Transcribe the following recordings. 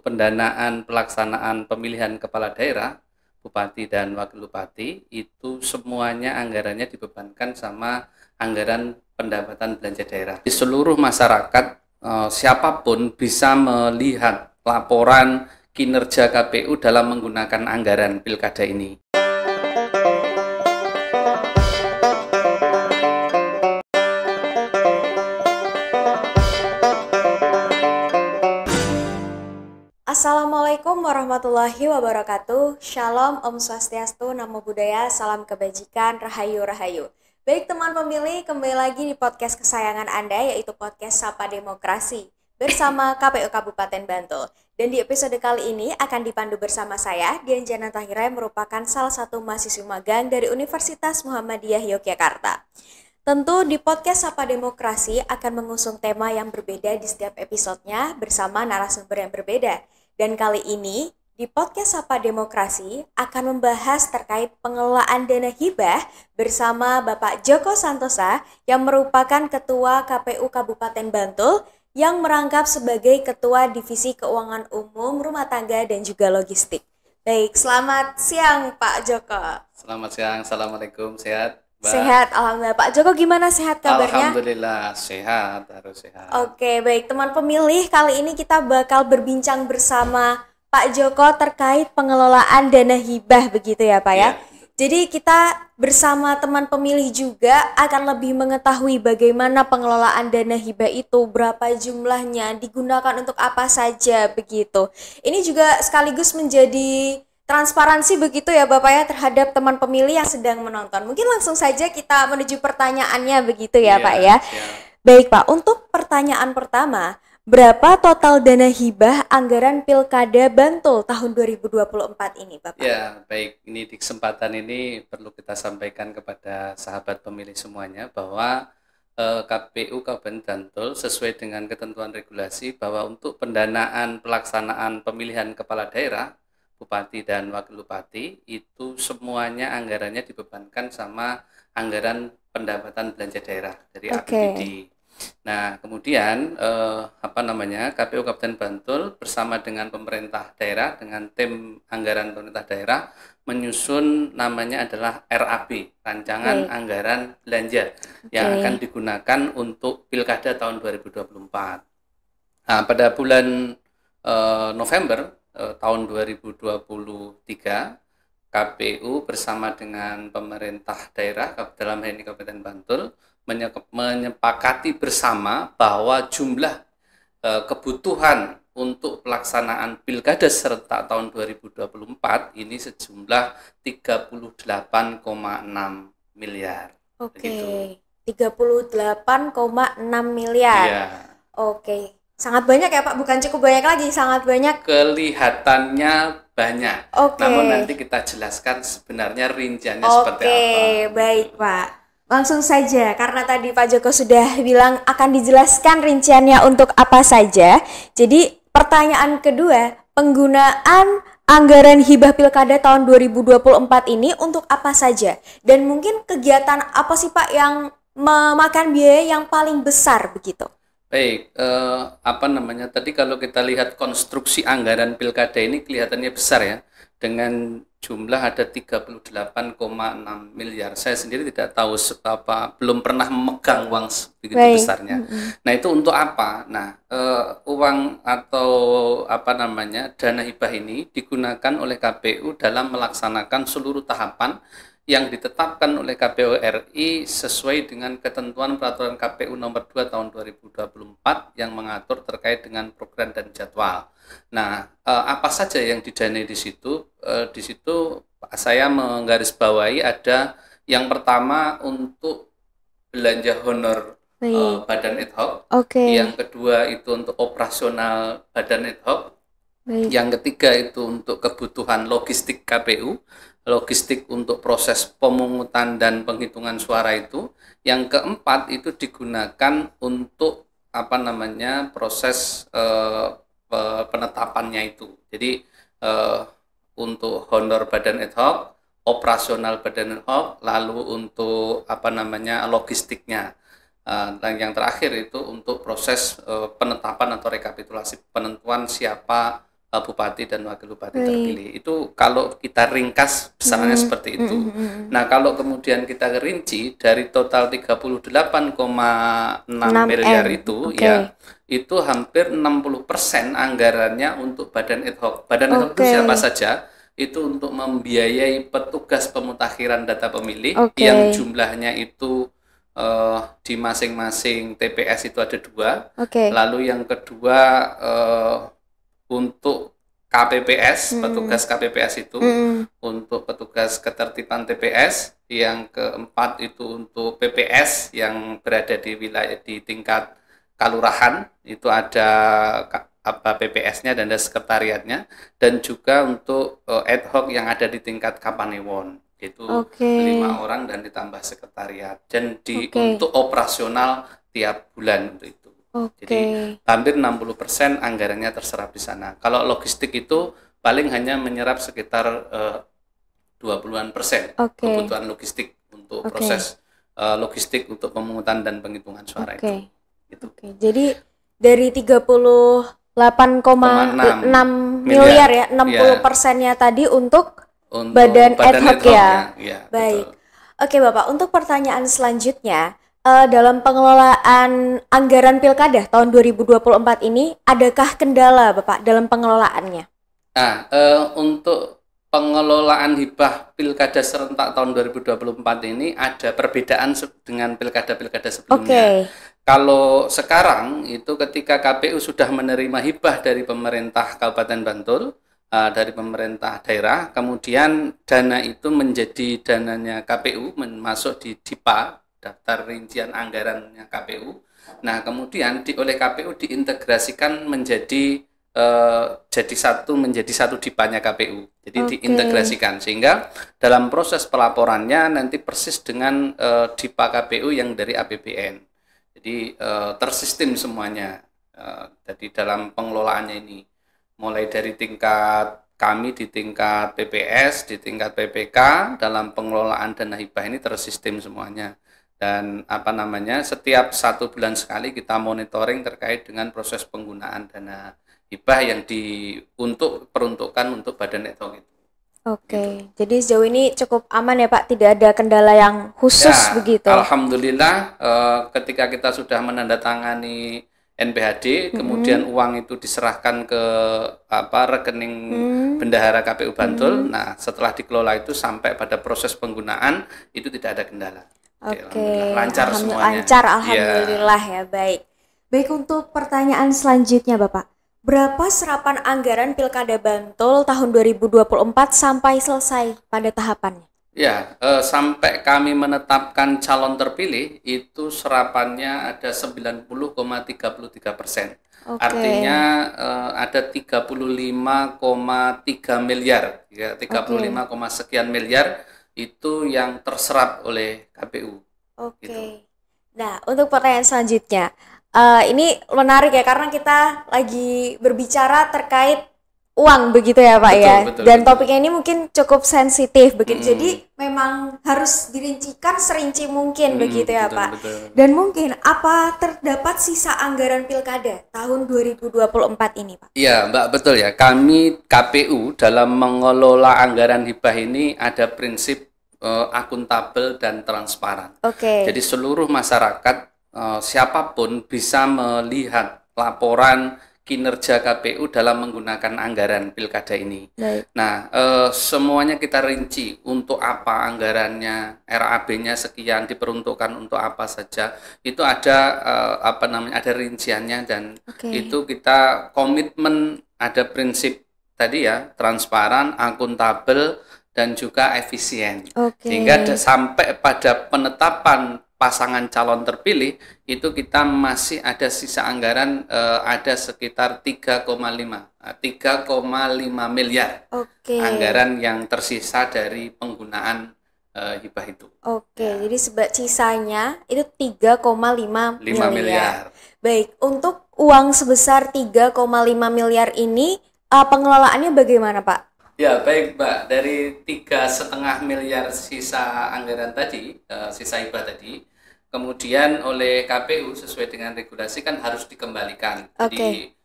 pendanaan pelaksanaan pemilihan kepala daerah, bupati dan wakil bupati, itu semuanya anggarannya dibebankan sama anggaran pendapatan belanja daerah. Di seluruh masyarakat, siapapun bisa melihat laporan kinerja KPU dalam menggunakan anggaran pilkada ini. Assalamualaikum warahmatullahi wabarakatuh. Shalom, Om Swastiastu, Namo Buddhaya, Salam Kebajikan, Rahayu Rahayu. Baik teman pemilih, kembali lagi di podcast kesayangan Anda, yaitu podcast Sapa Demokrasi bersama KPU Kabupaten Bantul. Dan di episode kali ini akan dipandu bersama saya, Dian Jana Tahira, yang merupakan salah satu mahasiswi magang dari Universitas Muhammadiyah Yogyakarta. Tentu di podcast Sapa Demokrasi akan mengusung tema yang berbeda di setiap episodenya bersama narasumber yang berbeda. Dan kali ini di podcast Sapa Demokrasi akan membahas terkait pengelolaan dana hibah bersama Bapak Joko Santosa yang merupakan Ketua KPU Kabupaten Bantul yang merangkap sebagai Ketua Divisi Keuangan Umum, Rumah Tangga dan juga Logistik. Baik, selamat siang Pak Joko. Selamat siang, Assalamualaikum, sehat? Mbak. Sehat, alhamdulillah. Pak Joko gimana, sehat kabarnya? Alhamdulillah, sehat, harus sehat. Oke, baik teman pemilih, kali ini kita bakal berbincang bersama Pak Joko terkait pengelolaan dana hibah begitu ya Pak ya? Jadi kita bersama teman pemilih juga akan lebih mengetahui bagaimana pengelolaan dana hibah itu, berapa jumlahnya, digunakan untuk apa saja begitu. Ini juga sekaligus menjadi transparansi begitu ya Bapak ya terhadap teman pemilih yang sedang menonton. Mungkin langsung saja kita menuju pertanyaannya begitu ya Pak ya. Baik Pak, untuk pertanyaan pertama, berapa total dana hibah anggaran Pilkada Bantul tahun 2024 ini Bapak? Ya, baik. Ini di kesempatan ini perlu kita sampaikan kepada sahabat pemilih semuanya bahwa KPU Kabupaten Bantul sesuai dengan ketentuan regulasi bahwa untuk pendanaan pelaksanaan pemilihan kepala daerah, bupati dan wakil bupati, itu semuanya anggarannya dibebankan sama anggaran pendapatan belanja daerah dari APBD. Nah, kemudian KPU Kabupaten Bantul bersama dengan pemerintah daerah, dengan tim anggaran pemerintah daerah menyusun namanya adalah RAB, Rancangan Anggaran Belanja, yang akan digunakan untuk Pilkada tahun 2024. Nah, pada bulan November tahun 2023, KPU bersama dengan pemerintah daerah dalam hal ini Kabupaten Bantul menyepakati bersama bahwa jumlah kebutuhan untuk pelaksanaan pilkada serentak tahun 2024 ini sejumlah 38,6 miliar. Oke, 38,6 miliar. Iya. Oke. Sangat banyak ya Pak, bukan cukup banyak lagi, sangat banyak. Kelihatannya banyak. Namun nanti kita jelaskan sebenarnya rinciannya seperti apa. Oke, baik Pak. Langsung saja, karena tadi Pak Joko sudah bilang akan dijelaskan rinciannya untuk apa saja. Jadi pertanyaan kedua, penggunaan anggaran hibah pilkada tahun 2024 ini untuk apa saja? Dan mungkin kegiatan apa sih Pak yang memakan biaya yang paling besar begitu? Baik, tadi kalau kita lihat konstruksi anggaran pilkada ini kelihatannya besar ya, dengan jumlah ada 38,6 miliar. Saya sendiri tidak tahu belum pernah memegang uang begitu besarnya. Nah, itu untuk apa? Nah, uang atau dana hibah ini digunakan oleh KPU dalam melaksanakan seluruh tahapan yang ditetapkan oleh KPU RI sesuai dengan ketentuan peraturan KPU nomor 2 tahun 2024 yang mengatur terkait dengan program dan jadwal. Nah, apa saja yang didanai di situ? Di situ saya menggarisbawahi ada yang pertama untuk belanja honor badan ad hoc, yang kedua itu untuk operasional badan ad hoc, yang ketiga itu untuk kebutuhan logistik KPU, logistik untuk proses pemungutan dan penghitungan suara itu. Yang keempat itu digunakan untuk proses penetapannya itu. Jadi untuk honor badan ad hoc, operasional badan ad hoc, lalu untuk logistiknya. Dan yang terakhir itu untuk proses penetapan atau rekapitulasi penentuan siapa bupati dan wakil bupati terpilih. Itu kalau kita ringkas besarannya seperti itu. Nah, kalau kemudian kita rinci dari total 38,6 miliar itu ya, itu hampir 60% anggarannya untuk badan ad hoc. Badan ad hoc itu siapa saja? Itu untuk membiayai petugas pemutakhiran data pemilih yang jumlahnya itu di masing-masing TPS itu ada 2. Lalu yang kedua untuk KPPS, petugas KPPS itu untuk petugas ketertiban TPS, yang keempat itu untuk PPS yang berada di wilayah di tingkat kalurahan, itu ada PPS-nya dan ada sekretariatnya, dan juga untuk ad hoc yang ada di tingkat Kapanewon, itu 5 orang dan ditambah sekretariat, dan untuk operasional tiap bulan untuk itu. Jadi hampir 60% anggarannya terserap di sana. Kalau logistik itu paling hanya menyerap sekitar 20-an% kebutuhan logistik untuk proses logistik untuk pemungutan dan penghitungan suara itu. Gitu. Jadi dari 38,6 miliar ya, 60%-nya tadi untuk badan ad hoc ya. Baik. Betul. Bapak, untuk pertanyaan selanjutnya, dalam pengelolaan anggaran pilkada tahun 2024 ini, adakah kendala Bapak dalam pengelolaannya? Nah, untuk pengelolaan hibah pilkada serentak tahun 2024 ini ada perbedaan dengan pilkada-pilkada sebelumnya. Kalau sekarang itu ketika KPU sudah menerima hibah dari pemerintah Kabupaten Bantul, dari pemerintah daerah, kemudian dana itu menjadi dananya KPU, masuk di DIPA, daftar rincian anggarannya KPU. Nah, kemudian oleh KPU diintegrasikan menjadi menjadi satu DIPA-nya KPU. Jadi diintegrasikan sehingga dalam proses pelaporannya nanti persis dengan DIPA KPU yang dari APBN. Jadi tersistem semuanya. Jadi dalam pengelolaannya ini mulai dari tingkat kami di tingkat PPS, di tingkat PPK, dalam pengelolaan dana hibah ini tersistem semuanya. Dan setiap 1 bulan sekali kita monitoring terkait dengan proses penggunaan dana hibah yang peruntukan untuk badan ad hoc itu. Gitu. Jadi sejauh ini cukup aman ya Pak, tidak ada kendala yang khusus begitu. Alhamdulillah, ketika kita sudah menandatangani NPHD, kemudian uang itu diserahkan ke rekening bendahara KPU Bantul. Nah, setelah dikelola itu sampai pada proses penggunaan itu tidak ada kendala. Lancar semuanya. Lancar, alhamdulillah ya. Baik, untuk pertanyaan selanjutnya Bapak, berapa serapan anggaran Pilkada Bantul tahun 2024 sampai selesai pada tahapannya? Ya, sampai kami menetapkan calon terpilih itu serapannya ada 90,33%. Artinya ada 35,3 miliar, ya 35, sekian miliar itu yang terserap oleh KPU. Gitu. Nah, untuk pertanyaan selanjutnya, ini menarik ya karena kita lagi berbicara terkait uang begitu ya Pak, dan topiknya ini mungkin cukup sensitif begitu. Jadi memang harus dirincikan serinci mungkin begitu ya Pak. Dan mungkin apa terdapat sisa anggaran pilkada tahun 2024 ini Pak? Iya Mbak, betul ya. Kami KPU dalam mengelola anggaran hibah ini ada prinsip akuntabel dan transparan. Jadi seluruh masyarakat siapapun bisa melihat laporan kinerja KPU dalam menggunakan anggaran pilkada ini. Nah, semuanya kita rinci untuk apa anggarannya, RAB-nya sekian, diperuntukkan untuk apa saja. Itu ada ada rinciannya, dan itu kita komitmen, ada prinsip tadi ya, transparan, akuntabel, dan juga efisien. Sehingga sampai pada penetapan pasangan calon terpilih itu kita masih ada sisa anggaran ada sekitar 3,5 miliar anggaran yang tersisa dari penggunaan hibah itu. Jadi sisanya itu 3,5 miliar. Baik, untuk uang sebesar 3,5 miliar ini pengelolaannya bagaimana Pak? Ya baik Mbak, dari 3,5 miliar sisa anggaran tadi, sisa hibah tadi, kemudian oleh KPU sesuai dengan regulasi kan harus dikembalikan. Jadi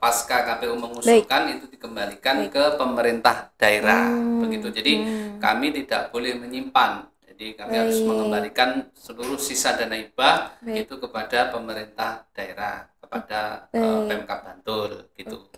pasca KPU mengusulkan itu dikembalikan ke pemerintah daerah begitu. Jadi kami tidak boleh menyimpan. Jadi kami harus mengembalikan seluruh sisa dana hibah itu kepada pemerintah daerah, kepada Pemkab Bantul gitu.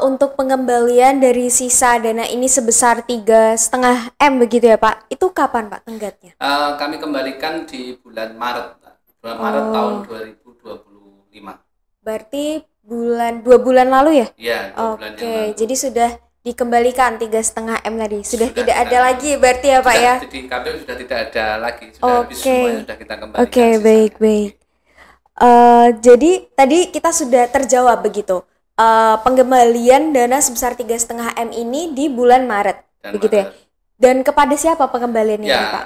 Untuk pengembalian dari sisa dana ini sebesar 3,5 M begitu ya Pak, itu kapan Pak tenggatnya? Kami kembalikan di bulan Maret tahun 2025. Berarti 2 bulan lalu ya? Iya, 2 bulan yang lalu. Jadi sudah dikembalikan 3,5 M tadi, sudah tidak ada lagi berarti ya Pak sudah, ya? Di KPU sudah tidak ada lagi, sudah habis semuanya, sudah kita kembalikan. Oke, baik. Jadi tadi kita sudah terjawab begitu. Pengembalian dana sebesar 3,5 M ini di bulan Maret, begitu ya? Dan kepada siapa pengembaliannya ya, Pak?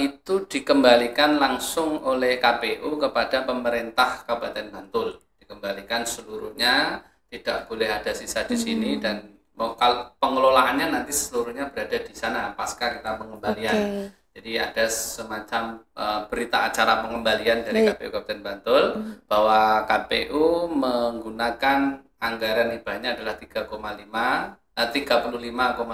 Itu dikembalikan langsung oleh KPU kepada pemerintah Kabupaten Bantul. Dikembalikan seluruhnya, tidak boleh ada sisa di sini dan pengelolaannya nanti seluruhnya berada di sana pasca kita pengembalian. Jadi ada semacam berita acara pengembalian dari KPU Kabupaten Bantul bahwa KPU menggunakan anggaran hibahnya adalah 35,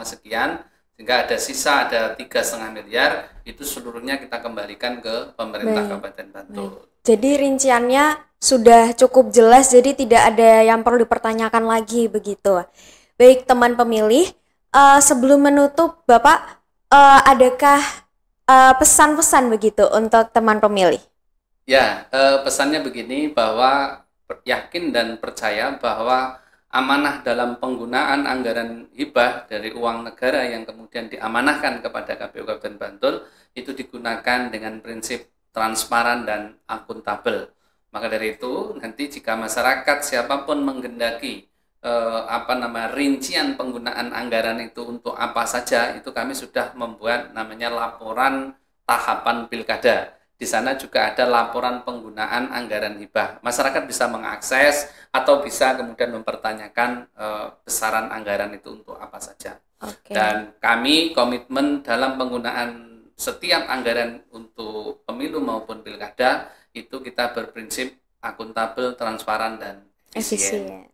sekian, sehingga ada sisa ada 3,5 miliar, itu seluruhnya kita kembalikan ke pemerintah Kabupaten Bantul. Jadi rinciannya sudah cukup jelas, jadi tidak ada yang perlu dipertanyakan lagi begitu. Baik teman pemilih, sebelum menutup Bapak, adakah pesan-pesan begitu untuk teman pemilih? Ya, pesannya begini, bahwa yakin dan percaya bahwa amanah dalam penggunaan anggaran hibah dari uang negara yang kemudian diamanahkan kepada KPU Kabupaten Bantul itu digunakan dengan prinsip transparan dan akuntabel. Maka dari itu nanti jika masyarakat siapapun menghendaki rincian penggunaan anggaran itu untuk apa saja, itu kami sudah membuat namanya laporan tahapan pilkada. Di sana juga ada laporan penggunaan anggaran hibah. Masyarakat bisa mengakses atau bisa kemudian mempertanyakan besaran anggaran itu untuk apa saja. Dan kami komitmen dalam penggunaan setiap anggaran untuk pemilu maupun pilkada itu kita berprinsip akuntabel, transparan, dan efisien.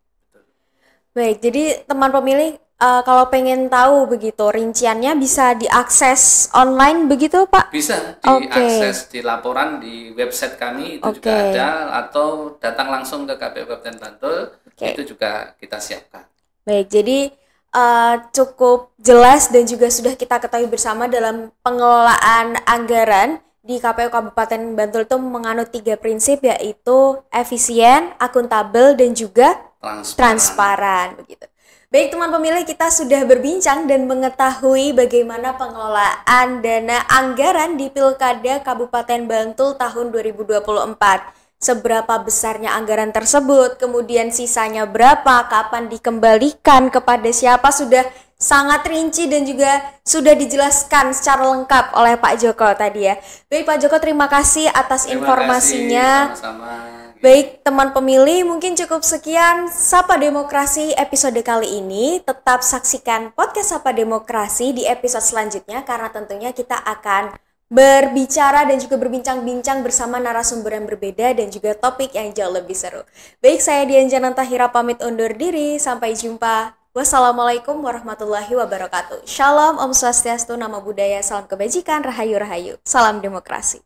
Baik, jadi teman pemilih kalau pengen tahu begitu rinciannya bisa diakses online begitu Pak? Bisa diakses di laporan di website kami itu juga ada, atau datang langsung ke KPU Kabupaten Bantul, itu juga kita siapkan. Baik, jadi cukup jelas dan juga sudah kita ketahui bersama dalam pengelolaan anggaran di KPU Kabupaten Bantul itu menganut 3 prinsip, yaitu efisien, akuntabel, dan juga transparan begitu. Baik teman pemilih, kita sudah berbincang dan mengetahui bagaimana pengelolaan dana anggaran di Pilkada Kabupaten Bantul tahun 2024. Seberapa besarnya anggaran tersebut, kemudian sisanya berapa, kapan dikembalikan, kepada siapa, sudah sangat rinci dan juga sudah dijelaskan secara lengkap oleh Pak Joko tadi ya. Baik Pak Joko, terima kasih atas informasinya. Sama-sama. Baik teman pemilih, mungkin cukup sekian Sapa Demokrasi episode kali ini. Tetap saksikan podcast Sapa Demokrasi di episode selanjutnya, karena tentunya kita akan berbicara dan juga berbincang-bincang bersama narasumber yang berbeda dan juga topik yang jauh lebih seru. Baik, saya Dian Janantahira pamit undur diri, sampai jumpa. Wassalamualaikum warahmatullahi wabarakatuh. Shalom, Om Swastiastu, Namo Buddhaya, salam kebajikan, rahayu rahayu. Salam demokrasi.